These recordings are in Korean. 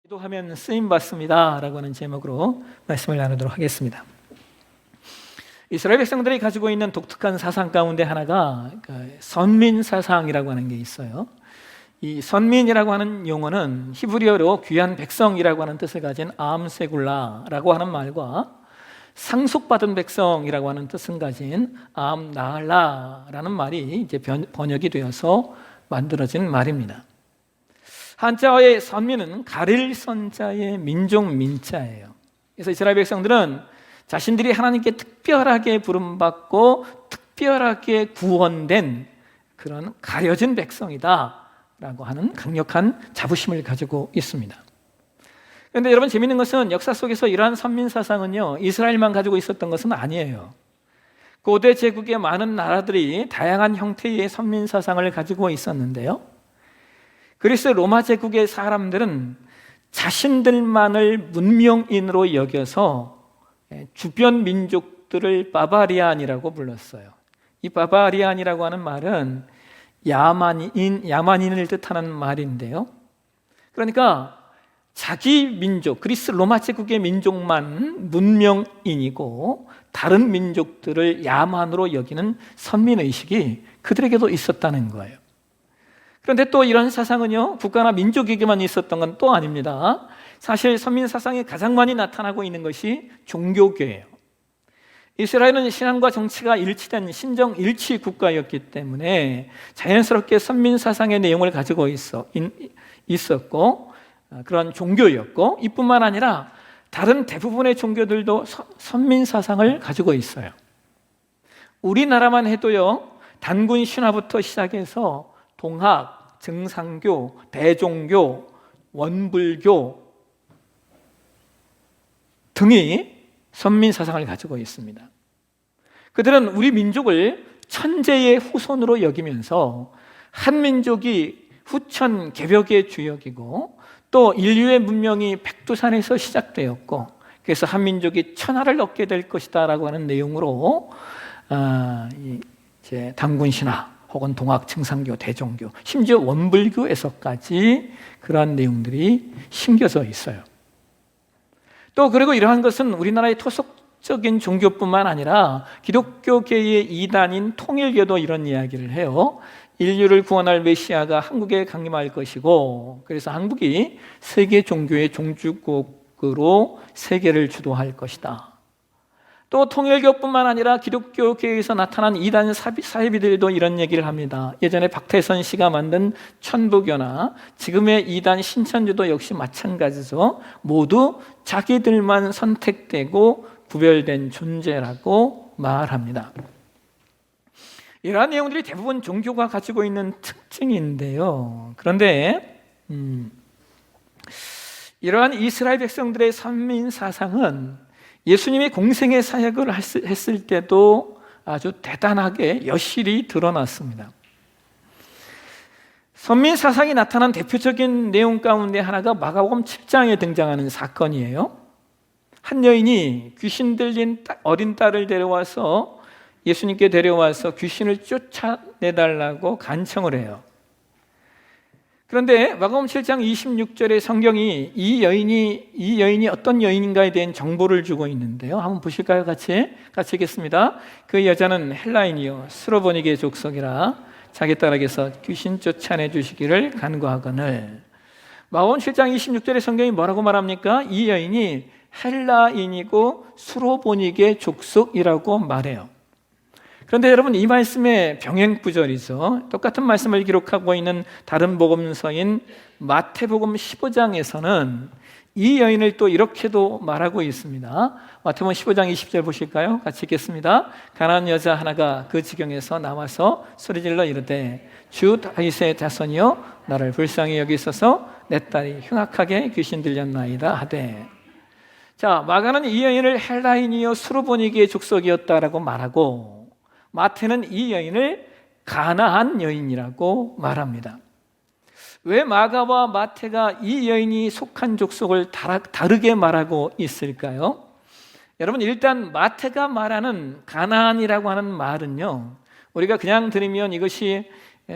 기도하면 쓰임받습니다 라고 하는 제목으로 말씀을 나누도록 하겠습니다. 이스라엘 백성들이 가지고 있는 독특한 사상 가운데 하나가 선민사상이라고 하는 게 있어요. 이 선민이라고 하는 용어는 히브리어로 귀한 백성이라고 하는 뜻을 가진 암세굴라라고 하는 말과 상속받은 백성이라고 하는 뜻을 가진 암나할라라는 말이 이제 번역이 되어서 만들어진 말입니다. 한자어의 선민은 가릴 선자의 민족 민자예요. 그래서 이스라엘 백성들은 자신들이 하나님께 특별하게 부름받고 특별하게 구원된 그런 가려진 백성이다 라고 하는 강력한 자부심을 가지고 있습니다. 그런데 여러분, 재미있는 것은 역사 속에서 이러한 선민사상은요, 이스라엘만 가지고 있었던 것은 아니에요. 고대 제국의 많은 나라들이 다양한 형태의 선민사상을 가지고 있었는데요, 그리스 로마 제국의 사람들은 자신들만을 문명인으로 여겨서 주변 민족들을 바바리안이라고 불렀어요. 이 바바리안이라고 하는 말은 야만인을 뜻하는 말인데요, 그러니까 자기 민족, 그리스 로마 제국의 민족만 문명인이고 다른 민족들을 야만으로 여기는 선민의식이 그들에게도 있었다는 거예요. 그런데 또 이런 사상은요, 국가나 민족에게만 있었던 건 또 아닙니다. 사실 선민사상이 가장 많이 나타나고 있는 것이 종교계예요. 이스라엘은 신앙과 정치가 일치된 신정일치 국가였기 때문에 자연스럽게 선민사상의 내용을 가지고 있었고 그런 종교였고, 이뿐만 아니라 다른 대부분의 종교들도 선민사상을 가지고 있어요. 우리나라만 해도요, 단군 신화부터 시작해서 동학, 증상교, 대종교, 원불교 등이 선민사상을 가지고 있습니다. 그들은 우리 민족을 천재의 후손으로 여기면서 한 민족이 후천 개벽의 주역이고 또 인류의 문명이 백두산에서 시작되었고 그래서 한 민족이 천하를 얻게 될 것이다 라고 하는 내용으로 이제 단군신화 혹은 동학, 증상교, 대종교, 심지어 원불교에서까지 그러한 내용들이 심겨져 있어요. 또 그리고 이러한 것은 우리나라의 토속적인 종교뿐만 아니라 기독교계의 이단인 통일교도 이런 이야기를 해요. 인류를 구원할 메시아가 한국에 강림할 것이고 그래서 한국이 세계 종교의 종주국으로 세계를 주도할 것이다. 또 통일교뿐만 아니라 기독교계에서 나타난 이단 사이비들도 이런 얘기를 합니다. 예전에 박태선 씨가 만든 천부교나 지금의 이단 신천지도 역시 마찬가지죠. 모두 자기들만 선택되고 구별된 존재라고 말합니다. 이러한 내용들이 대부분 종교가 가지고 있는 특징인데요, 그런데 이러한 이스라엘 백성들의 선민사상은 예수님이 공생의 사역을 했을 때도 아주 대단하게 여실히 드러났습니다. 선민사상이 나타난 대표적인 내용 가운데 하나가 마가복음 7장에 등장하는 사건이에요. 한 여인이 귀신 들린 어린 딸을 데려와서 예수님께 데려와서 귀신을 쫓아내달라고 간청을 해요. 그런데 마가복음 7장 26절에 성경이 이 여인이 어떤 여인인가에 대한 정보를 주고 있는데요, 한번 보실까요? 같이 읽겠습니다. 그 여자는 헬라인이요 스로보니게 족속이라 자기 딸에게서 귀신 쫓아내 주시기를 간구하거늘. 마가복음 7장 26절에 성경이 뭐라고 말합니까? 이 여인이 헬라인이고 스로보니게 족속이라고 말해요. 그런데 여러분, 이 말씀의 병행구절이죠. 똑같은 말씀을 기록하고 있는 다른 복음서인 마태복음 15장에서는 이 여인을 또 이렇게도 말하고 있습니다. 마태복음 15장 20절 보실까요? 같이 읽겠습니다. 가난한 여자 하나가 그 지경에서 나와서 소리질러 이르되 주 다윗의 자손이여 나를 불쌍히 여기소서 내 딸이 흉악하게 귀신 들렸나이다 하되. 자, 마가는 이 여인을 헬라인이요 스로보니게 족속이었다라고 말하고 마태는 이 여인을 가나안 여인이라고 말합니다. 왜 마가와 마태가 이 여인이 속한 족속을 다르게 말하고 있을까요? 여러분, 일단 마태가 말하는 가나안이라고 하는 말은요, 우리가 그냥 들으면 이것이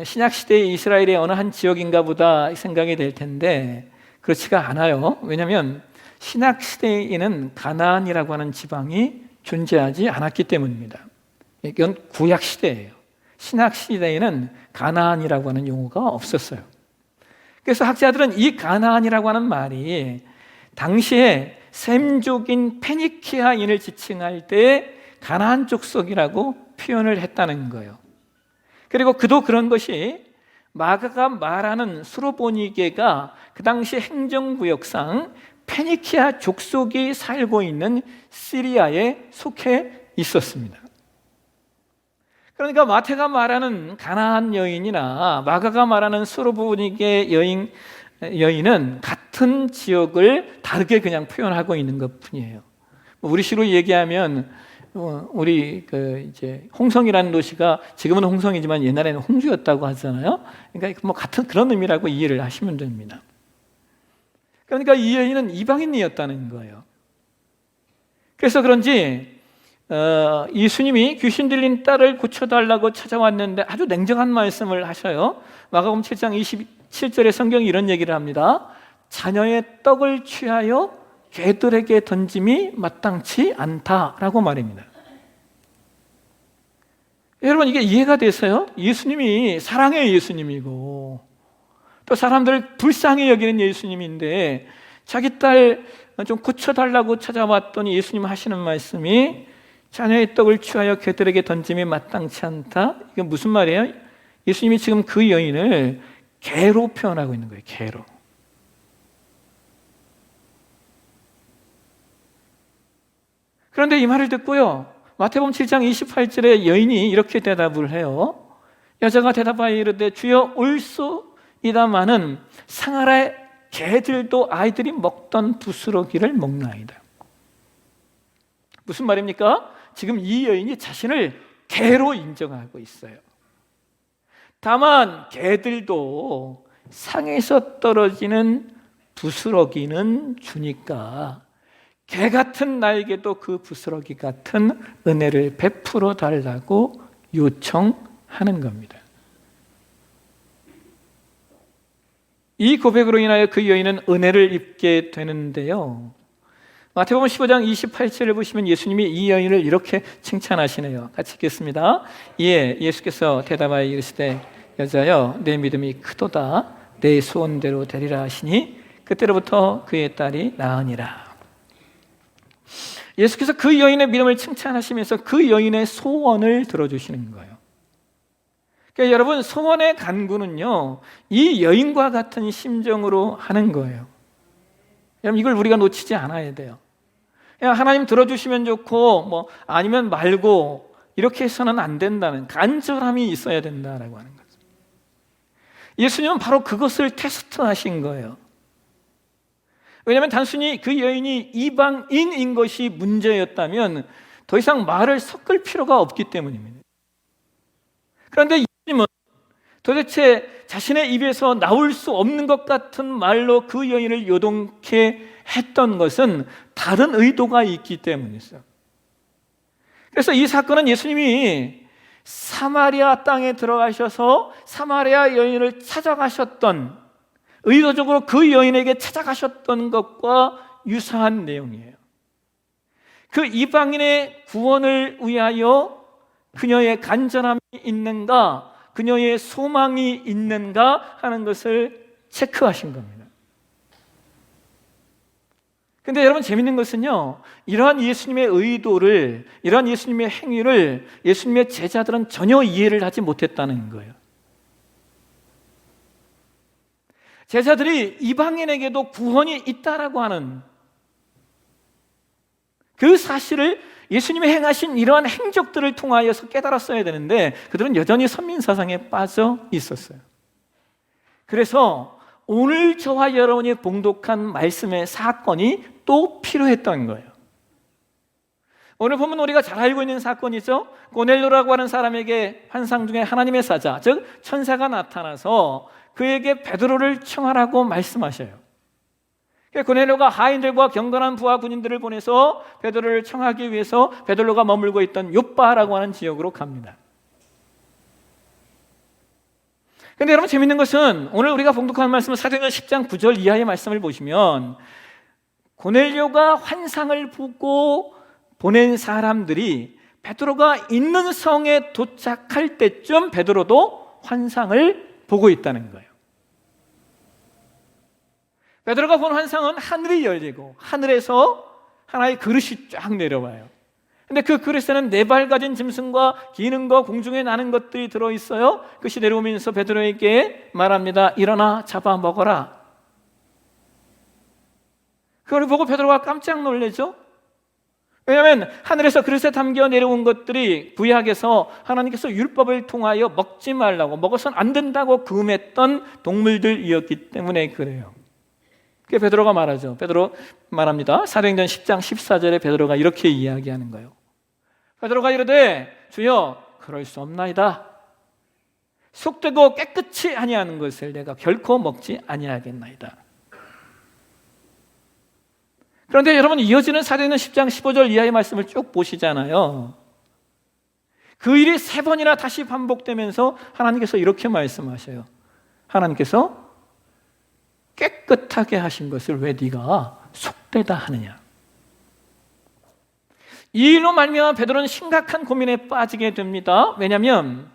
신약시대의 이스라엘의 어느 한 지역인가 보다 생각이 될 텐데 그렇지가 않아요. 왜냐하면 신약 시대에는 가나안이라고 하는 지방이 존재하지 않았기 때문입니다. 이건 구약 시대예요. 신약 시대에는 가나안이라고 하는 용어가 없었어요. 그래서 학자들은 이 가나안이라고 하는 말이 당시에 셈족인 페니키아인을 지칭할 때 가나안 족속이라고 표현을 했다는 거예요. 그리고 그도 그런 것이 마가가 말하는 수로보니게가 그 당시 행정구역상 페니키아 족속이 살고 있는 시리아에 속해 있었습니다. 그러니까 마태가 말하는 가나안 여인이나 마가가 말하는 수로보니게 여인은 같은 지역을 다르게 그냥 표현하고 있는 것뿐이에요. 우리식으로 얘기하면 우리 이제 홍성이라는 도시가 지금은 홍성이지만 옛날에는 홍주였다고 하잖아요. 그러니까 같은 그런 의미라고 이해를 하시면 됩니다. 그러니까 이 여인은 이방인이었다는 거예요. 그래서 그런지 예수님이 귀신 들린 딸을 고쳐달라고 찾아왔는데 아주 냉정한 말씀을 하셔요. 마가복음 7장 27절에 성경이 이런 얘기를 합니다. 자녀의 떡을 취하여 개들에게 던짐이 마땅치 않다라고 말입니다. 여러분, 이게 이해가 되세요? 예수님이 사랑의 예수님이고 또 사람들을 불쌍히 여기는 예수님인데 자기 딸 좀 고쳐달라고 찾아왔더니 예수님 하시는 말씀이 자녀의 떡을 취하여 개들에게 던짐이 마땅치 않다. 이게 무슨 말이에요? 예수님이 지금 그 여인을 개로 표현하고 있는 거예요. 개로. 그런데 이 말을 듣고요, 마태복음 7장 28절에 여인이 이렇게 대답을 해요. 여자가 대답하여 이르되 주여 올소이다마는 상하라의 개들도 아이들이 먹던 부스러기를 먹나이다. 무슨 말입니까? 지금 이 여인이 자신을 개로 인정하고 있어요. 다만 개들도 상에서 떨어지는 부스러기는 주니까 개 같은 나에게도 그 부스러기 같은 은혜를 베풀어 달라고 요청하는 겁니다. 이 고백으로 인하여 그 여인은 은혜를 입게 되는데요, 마태복음 15장 28절을 보시면 예수님이 이 여인을 이렇게 칭찬하시네요. 같이 읽겠습니다. 이에 예수께서 대답하여 이르시되 여자여 내 믿음이 크도다 내 소원대로 되리라 하시니 그때로부터 그의 딸이 나으니라. 예수께서 그 여인의 믿음을 칭찬하시면서 그 여인의 소원을 들어주시는 거예요. 그러니까 여러분, 소원의 간구는요, 이 여인과 같은 심정으로 하는 거예요. 여러분, 이걸 우리가 놓치지 않아야 돼요. 그냥 하나님 들어주시면 좋고 아니면 말고 이렇게 해서는 안 된다는 간절함이 있어야 된다라고 하는 거죠. 예수님은 바로 그것을 테스트하신 거예요. 왜냐하면 단순히 그 여인이 이방인인 것이 문제였다면 더 이상 말을 섞을 필요가 없기 때문입니다. 그런데 예수님은 도대체 자신의 입에서 나올 수 없는 것 같은 말로 그 여인을 요동케 했던 것은 다른 의도가 있기 때문이었어요. 그래서 이 사건은 예수님이 사마리아 땅에 들어가셔서 사마리아 여인을 찾아가셨던, 의도적으로 그 여인에게 찾아가셨던 것과 유사한 내용이에요. 그 이방인의 구원을 위하여 그녀의 간절함이 있는가, 그녀의 소망이 있는가 하는 것을 체크하신 겁니다. 근데 여러분, 재밌는 것은요, 이러한 예수님의 의도를, 이러한 예수님의 행위를 예수님의 제자들은 전혀 이해를 하지 못했다는 거예요. 제자들이 이방인에게도 구원이 있다라고 하는 그 사실을 예수님이 행하신 이러한 행적들을 통하여서 깨달았어야 되는데 그들은 여전히 선민사상에 빠져 있었어요. 그래서 오늘 저와 여러분이 봉독한 말씀의 사건이 또 필요했던 거예요. 오늘 보면 우리가 잘 알고 있는 사건이죠. 고넬료라고 하는 사람에게 환상 중에 하나님의 사자, 즉 천사가 나타나서 그에게 베드로를 청하라고 말씀하셔요. 고넬료가 하인들과 경건한 부하 군인들을 보내서 베드로를 청하기 위해서 베드로가 머물고 있던 요빠라고 하는 지역으로 갑니다. 근데 여러분 재밌는 것은 오늘 우리가 봉독한 말씀은 사도행전 10장 9절 이하의 말씀을 보시면 고넬료가 환상을 보고 보낸 사람들이 베드로가 있는 성에 도착할 때쯤 베드로도 환상을 보고 있다는 거예요. 베드로가 본 환상은 하늘이 열리고 하늘에서 하나의 그릇이 쫙 내려와요. 근데 그 그릇에는 4발 가진 짐승과 기는 거, 공중에 나는 것들이 들어있어요. 그것이 내려오면서 베드로에게 말합니다. 일어나 잡아먹어라. 그걸 보고 베드로가 깜짝 놀라죠. 왜냐하면 하늘에서 그릇에 담겨 내려온 것들이 구약에서 하나님께서 율법을 통하여 먹지 말라고, 먹어서는 안 된다고 금했던 동물들이었기 때문에 그래요. 그게 베드로가 말하죠. 베드로 말합니다. 사도행전 10장 14절에 베드로가 이렇게 이야기하는 거예요. 베드로가 이르되 주여 그럴 수 없나이다. 속되고 깨끗이 아니하는 것을 내가 결코 먹지 아니하겠나이다. 그런데 여러분 이어지는 사도행전 10장 15절 이하의 말씀을 쭉 보시잖아요. 그 일이 3번이나 다시 반복되면서 하나님께서 이렇게 말씀하셔요. 하나님께서 깨끗하게 하신 것을 왜 네가 속되다 하느냐. 이 일로 말미암아 베드로는 심각한 고민에 빠지게 됩니다. 왜냐하면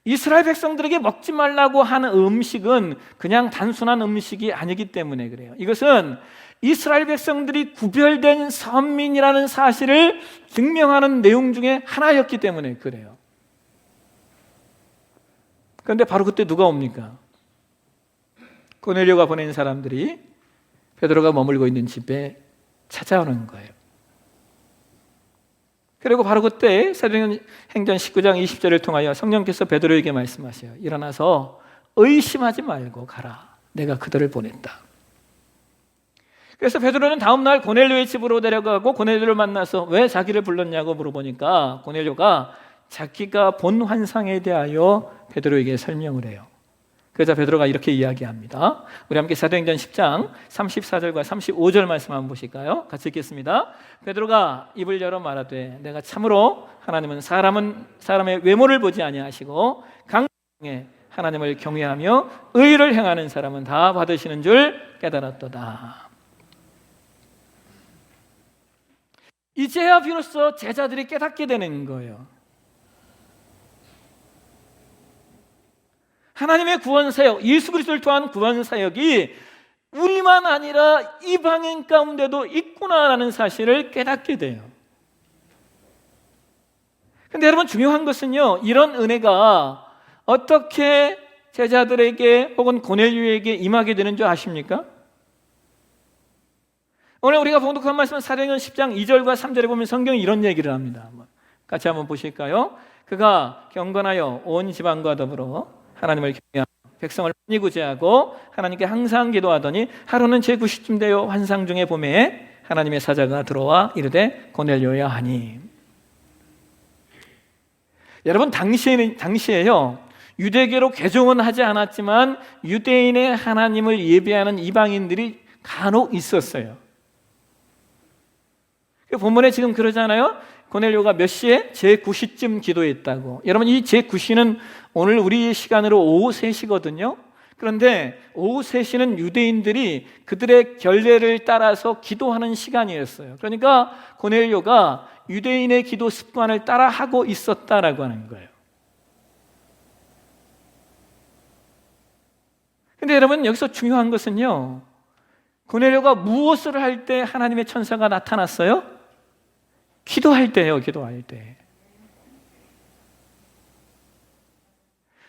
이스라엘 백성들에게 먹지 말라고 하는 음식은 그냥 단순한 음식이 아니기 때문에 그래요. 이것은 이스라엘 백성들이 구별된 선민이라는 사실을 증명하는 내용 중에 하나였기 때문에 그래요. 그런데 바로 그때 누가 옵니까? 고넬료가 보낸 사람들이 베드로가 머물고 있는 집에 찾아오는 거예요. 그리고 바로 그때 사도행전 19장 20절을 통하여 성령께서 베드로에게 말씀하셔요. 일어나서 의심하지 말고 가라. 내가 그들을 보냈다. 그래서 베드로는 다음 날 고넬료의 집으로 데려가고 고넬료를 만나서 왜 자기를 불렀냐고 물어보니까 고넬료가 자기가 본 환상에 대하여 베드로에게 설명을 해요. 그래서 베드로가 이렇게 이야기합니다. 우리 함께 사도행전 10장 34절과 35절 말씀 한번 보실까요? 같이 읽겠습니다. 베드로가 입을 열어 말하되 내가 참으로 하나님은 사람의 외모를 보지 아니하시고 강에 하나님을 경외하며 의를 행하는 사람은 다 받으시는 줄 깨달았도다. 이제야 비로소 제자들이 깨닫게 되는 거예요. 하나님의 구원사역, 예수 그리스도를 통한 구원사역이 우리만 아니라 이방인 가운데도 있구나라는 사실을 깨닫게 돼요. 그런데 여러분 중요한 것은요, 이런 은혜가 어떻게 제자들에게 혹은 고넬료에게 임하게 되는 줄 아십니까? 오늘 우리가 봉독한 말씀은 사도행전 10장 2절과 3절에 보면 성경이 이런 얘기를 합니다. 같이 한번 보실까요? 그가 경건하여 온 지방과 더불어 하나님을 경외하며 백성을 많이 구제하고 하나님께 항상 기도하더니 하루는 제9시쯤 되어 환상 중에 봄에 하나님의 사자가 들어와 이르되 고넬료야 하니. 여러분 당시에요 유대교로 개종은 하지 않았지만 유대인의 하나님을 예배하는 이방인들이 간혹 있었어요. 본문에 지금 그러잖아요. 고넬료가 몇 시에? 제9시쯤 기도했다고. 여러분 이 제9시는 오늘 우리 시간으로 오후 3시거든요. 그런데 오후 3시는 유대인들이 그들의 결례를 따라서 기도하는 시간이었어요. 그러니까 고넬료가 유대인의 기도 습관을 따라하고 있었다라고 하는 거예요. 근데 여러분 여기서 중요한 것은요, 고넬료가 무엇을 할 때 하나님의 천사가 나타났어요? 기도할 때예요. 기도할 때.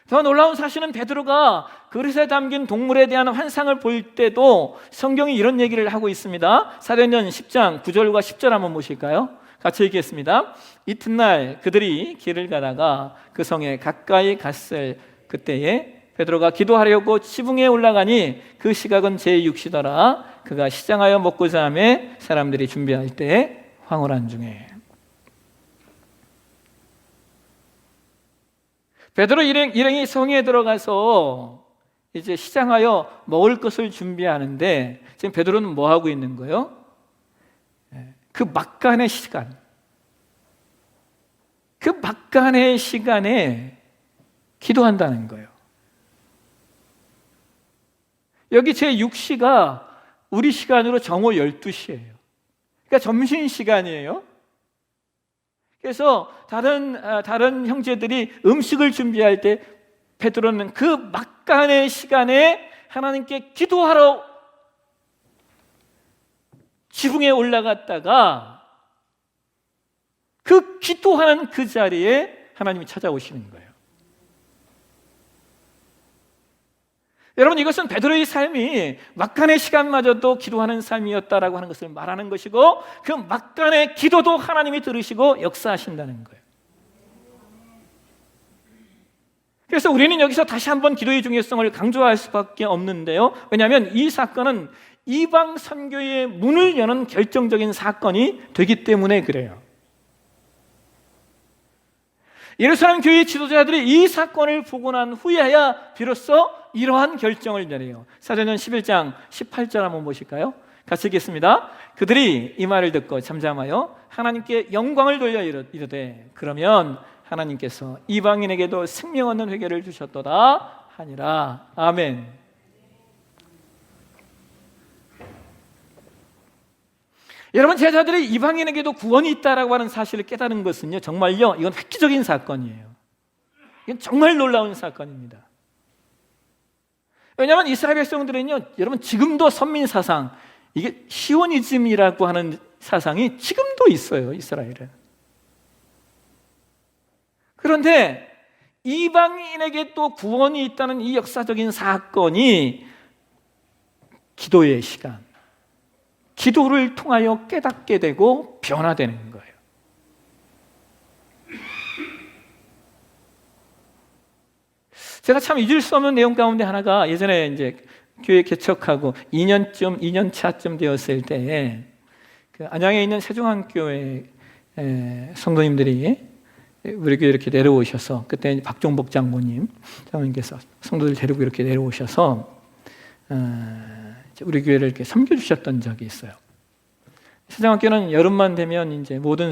더 놀라운 사실은 베드로가 그릇에 담긴 동물에 대한 환상을 볼 때도 성경이 이런 얘기를 하고 있습니다. 사도행전 10장 9절과 10절 한번 보실까요? 같이 읽겠습니다. 이튿날 그들이 길을 가다가 그 성에 가까이 갔을 그때에 베드로가 기도하려고 지붕에 올라가니 그 시각은 제6시더라. 그가 시장하여 먹고자 하며 사람들이 준비할 때 황홀한 중에. 베드로 일행이 성에 들어가서 이제 시장하여 먹을 것을 준비하는데 지금 베드로는 뭐 하고 있는 거예요? 그 막간의 시간, 그 막간의 시간에 기도한다는 거예요. 여기 제6시가 우리 시간으로 정오 12시예요. 그러니까 점심시간이에요. 그래서 다른 형제들이 음식을 준비할 때 베드로는 그 막간의 시간에 하나님께 기도하러 지붕에 올라갔다가 그 기도하는 그 자리에 하나님이 찾아오시는 거예요. 여러분, 이것은 베드로의 삶이 막간의 시간마저도 기도하는 삶이었다라고 하는 것을 말하는 것이고, 그 막간의 기도도 하나님이 들으시고 역사하신다는 거예요. 그래서 우리는 여기서 다시 한번 기도의 중요성을 강조할 수밖에 없는데요. 왜냐하면 이 사건은 이방 선교의 문을 여는 결정적인 사건이 되기 때문에 그래요. 예루살렘 교회 지도자들이 이 사건을 보고 난 후에야 비로소 이러한 결정을 내려요. 사도행전 11장 18절 한번 보실까요? 같이 읽겠습니다. 그들이 이 말을 듣고 잠잠하여 하나님께 영광을 돌려 이르되 그러면 하나님께서 이방인에게도 생명 얻는 회개를 주셨도다 하니라. 아멘. 여러분, 제자들이 이방인에게도 구원이 있다라고 하는 사실을 깨달은 것은요, 정말요, 이건 획기적인 사건이에요. 이건 정말 놀라운 사건입니다. 왜냐하면 이스라엘 백성들은요, 여러분, 지금도 선민 사상, 이게 시오니즘이라고 하는 사상이 지금도 있어요, 이스라엘은. 그런데 이방인에게 또 구원이 있다는 이 역사적인 사건이 기도의 시간, 기도를 통하여 깨닫게 되고 변화되는 거예요. 제가 참 잊을 수 없는 내용 가운데 하나가, 예전에 이제 교회 개척하고 2년 차쯤 되었을 때에 그 안양에 있는 세종한교회 성도님들이 우리 교회 이렇게 내려오셔서, 그때 박종복 장모님께서 성도들 데리고 이렇게 내려오셔서 우리 교회를 이렇게 섬겨주셨던 적이 있어요. 세종학교는 여름만 되면 이제 모든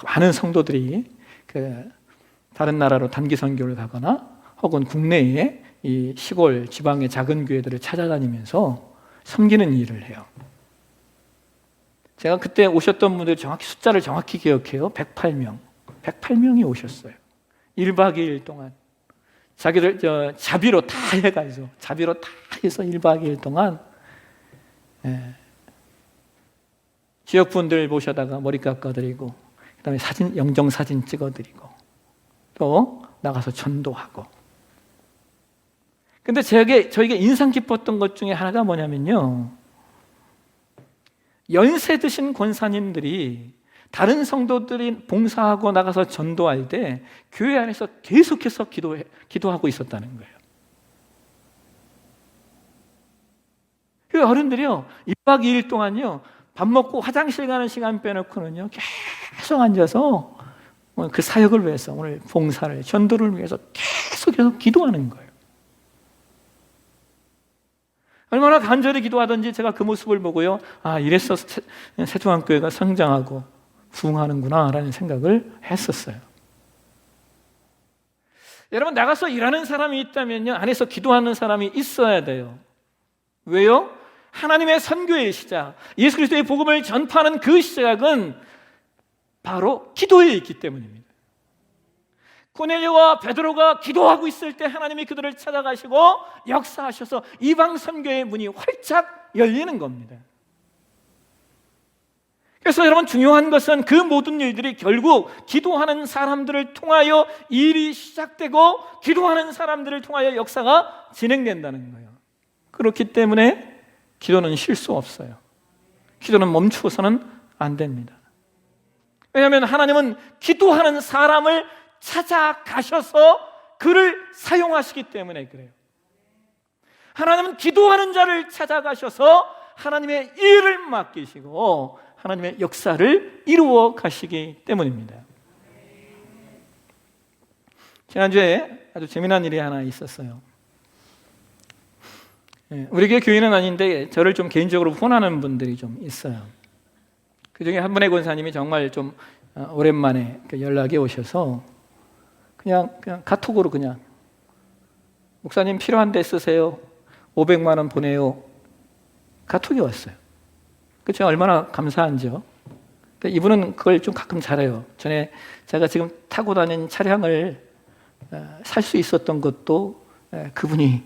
많은 성도들이 그 다른 나라로 단기 선교를 가거나 혹은 국내에 이 시골 지방의 작은 교회들을 찾아다니면서 섬기는 일을 해요. 제가 그때 오셨던 분들 숫자를 정확히 기억해요. 108명이 오셨어요. 1박 2일 동안 자기들 자비로 다 해서 1박 2일 동안 지역 분들 모셔다가 머리 깎아드리고, 그다음에 영정 사진 찍어드리고, 또 나가서 전도하고. 근데 저희가 인상 깊었던 것 중에 하나가 뭐냐면요, 연세 드신 권사님들이 다른 성도들이 봉사하고 나가서 전도할 때 교회 안에서 계속해서 기도하고 있었다는 거예요. 그 어른들이요, 1박 2일 동안요, 밥 먹고 화장실 가는 시간 빼놓고는요, 계속 앉아서 그 사역을 위해서, 오늘 봉사를, 전도를 위해서 계속 기도하는 거예요. 얼마나 간절히 기도하든지 제가 그 모습을 보고요, 이래서 세종한교회가 성장하고 부흥하는구나 라는 생각을 했었어요. 여러분, 나가서 일하는 사람이 있다면요, 안에서 기도하는 사람이 있어야 돼요. 왜요? 하나님의 선교의 시작, 예수 그리스도의 복음을 전파하는 그 시작은 바로 기도에 있기 때문입니다. 고넬료와 베드로가 기도하고 있을 때 하나님이 그들을 찾아가시고 역사하셔서 이방 선교의 문이 활짝 열리는 겁니다. 그래서 여러분, 중요한 것은 그 모든 일들이 결국 기도하는 사람들을 통하여 일이 시작되고 기도하는 사람들을 통하여 역사가 진행된다는 거예요. 그렇기 때문에 기도는 쉴 수 없어요. 기도는 멈추어서는 안 됩니다. 왜냐하면 하나님은 기도하는 사람을 찾아가셔서 그를 사용하시기 때문에 그래요. 하나님은 기도하는 자를 찾아가셔서 하나님의 일을 맡기시고 하나님의 역사를 이루어 가시기 때문입니다. 지난주에 아주 재미난 일이 하나 있었어요. 우리 교회는 아닌데 저를 좀 개인적으로 후원하는 분들이 좀 있어요. 그 중에 한 분의 권사님이 정말 좀 오랜만에 연락이 오셔서 그냥 카톡으로 그냥, 목사님 필요한 데 쓰세요. 500만 원 보내요. 카톡이 왔어요. 그렇죠? 얼마나 감사한지요. 이분은 그걸 좀 가끔 잘해요. 전에 제가 지금 타고 다니는 차량을 살 수 있었던 것도 그분이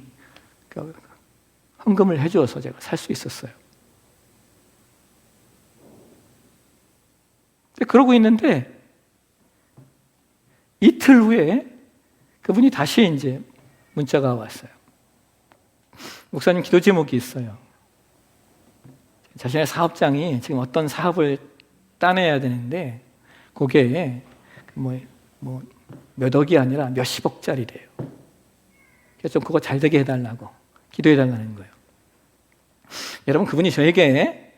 헌금을 해주어서 제가 살 수 있었어요. 그러고 있는데 이틀 후에 그분이 다시 이제 문자가 왔어요. 목사님, 기도 제목이 있어요. 자신의 사업장이 지금 어떤 사업을 따내야 되는데 그게 몇 억이 아니라 몇십억짜리래요. 그래서 좀 그거 잘 되게 해달라고 기도해 달라는 거예요. 여러분, 그분이 저에게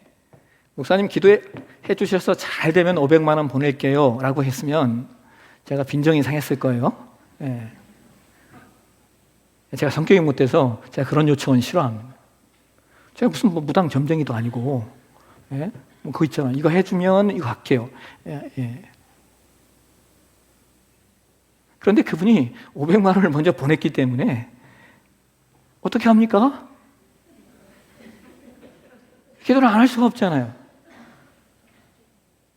목사님 기도해 주셔서 잘 되면 500만 원 보낼게요 라고 했으면 제가 빈정이 상했을 거예요. 예. 제가 성격이 못돼서 제가 그런 요청은 싫어합니다. 제가 무슨 무당 점쟁이도 아니고, 예? 그거 있잖아. 이거 해주면 이거 할게요. 예, 예. 그런데 그분이 500만 원을 먼저 보냈기 때문에 어떻게 합니까? 기도를 안 할 수가 없잖아요.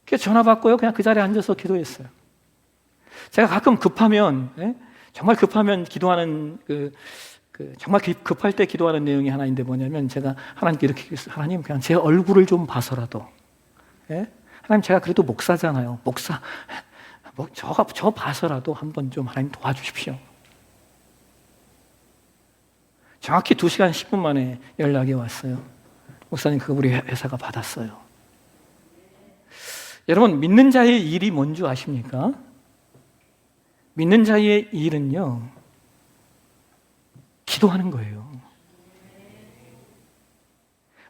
그래서 전화 받고요. 그냥 그 자리에 앉아서 기도했어요. 제가 가끔 급하면, 예? 정말 급하면 기도하는 정말 급할 때 기도하는 내용이 하나 있는데 뭐냐면 제가 하나님께 이렇게 얘기했어요. 하나님, 그냥 제 얼굴을 좀 봐서라도, 예? 하나님, 제가 그래도 목사잖아요. 목사, 저 봐서라도 한번 좀 하나님 도와주십시오. 정확히 2시간 10분 만에 연락이 왔어요. 목사님, 그거 우리 회사가 받았어요. 여러분, 믿는 자의 일이 뭔 줄 아십니까? 믿는 자의 일은요, 기도하는 거예요.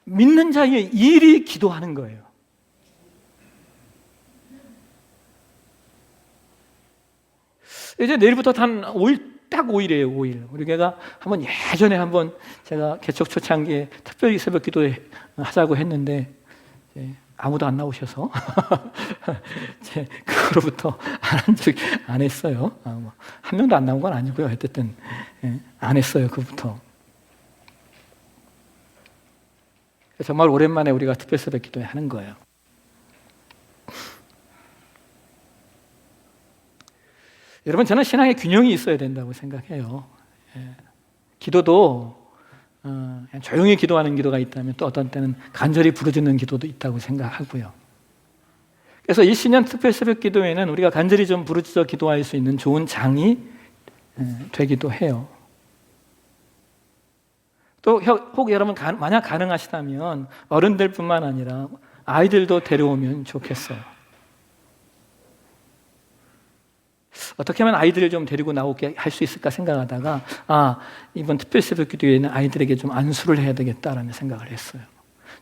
믿는 자의 일이 기도하는 거예요. 이제 내일부터 단 5일, 딱 5일이에요, 5일. 우리 교회가 예전에 한번 제가 개척 초창기에 특별히 새벽 기도 하자고 했는데, 아무도 안 나오셔서 그거로부터 안 했어요. 한 명도 안 나온 건 아니고요. 어쨌든 안 했어요. 그부터. 정말 오랜만에 우리가 특별 새벽 기도회 하는 거예요. 여러분, 저는 신앙의 균형이 있어야 된다고 생각해요. 기도도 그냥 조용히 기도하는 기도가 있다면 또 어떤 때는 간절히 부르짖는 기도도 있다고 생각하고요. 그래서 이 신년 특별 새벽 기도회는 우리가 간절히 좀 부르짖어 기도할 수 있는 좋은 장이 되기도 해요. 또 혹 여러분 만약 가능하시다면 어른들뿐만 아니라 아이들도 데려오면 좋겠어요. 어떻게 하면 아이들을 좀 데리고 나오게 할 수 있을까 생각하다가 이번 특별 새벽 기도회에는 아이들에게 좀 안수를 해야 되겠다라는 생각을 했어요.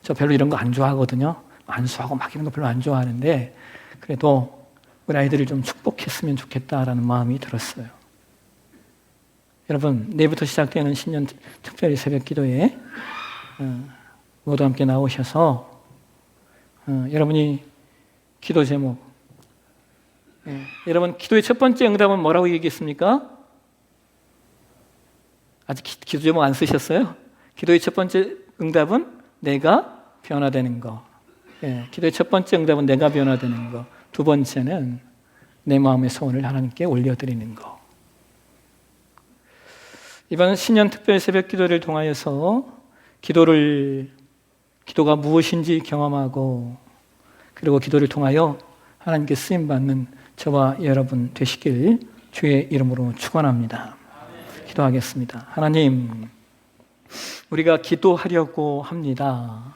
저 별로 이런 거 안 좋아하거든요. 안수하고 막 이런 거 별로 안 좋아하는데 그래도 우리 아이들을 좀 축복했으면 좋겠다라는 마음이 들었어요. 여러분, 내일부터 시작되는 신년 특별 새벽 기도회에 모두 함께 나오셔서 여러분이 기도 제목, 여러분, 기도의 첫 번째 응답은 뭐라고 얘기했습니까? 아직 기도 제목 안 쓰셨어요? 기도의 첫 번째 응답은 내가 변화되는 거. 기도의 첫 번째 응답은 내가 변화되는 거. 두 번째는 내 마음의 소원을 하나님께 올려드리는 거. 이번 신년 특별 새벽 기도를 통하여서 기도가 무엇인지 경험하고 그리고 기도를 통하여 하나님께 쓰임받는 저와 여러분 되시길 주의 이름으로 축원합니다. 기도하겠습니다. 하나님, 우리가 기도하려고 합니다.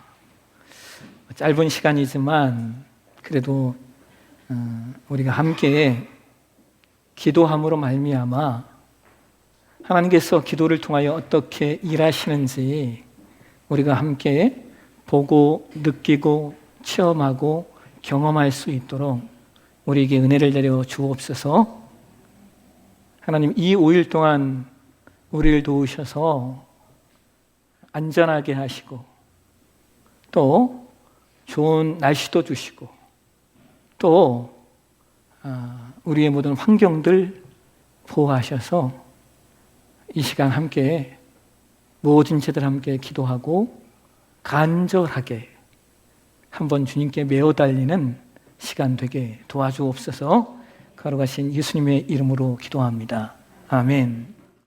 짧은 시간이지만 그래도 우리가 함께 기도함으로 말미암아 하나님께서 기도를 통하여 어떻게 일하시는지 우리가 함께 보고 느끼고 체험하고 경험할 수 있도록 우리에게 은혜를 내려 주옵소서. 하나님, 이 5일 동안 우리를 도우셔서 안전하게 하시고 또 좋은 날씨도 주시고 또 우리의 모든 환경들 보호하셔서 이 시간 함께 모든 제들 함께 기도하고 간절하게 한번 주님께 메어 달리는 시간 되게 도와주옵소서. 거룩하신 예수님의 이름으로 기도합니다. 아멘.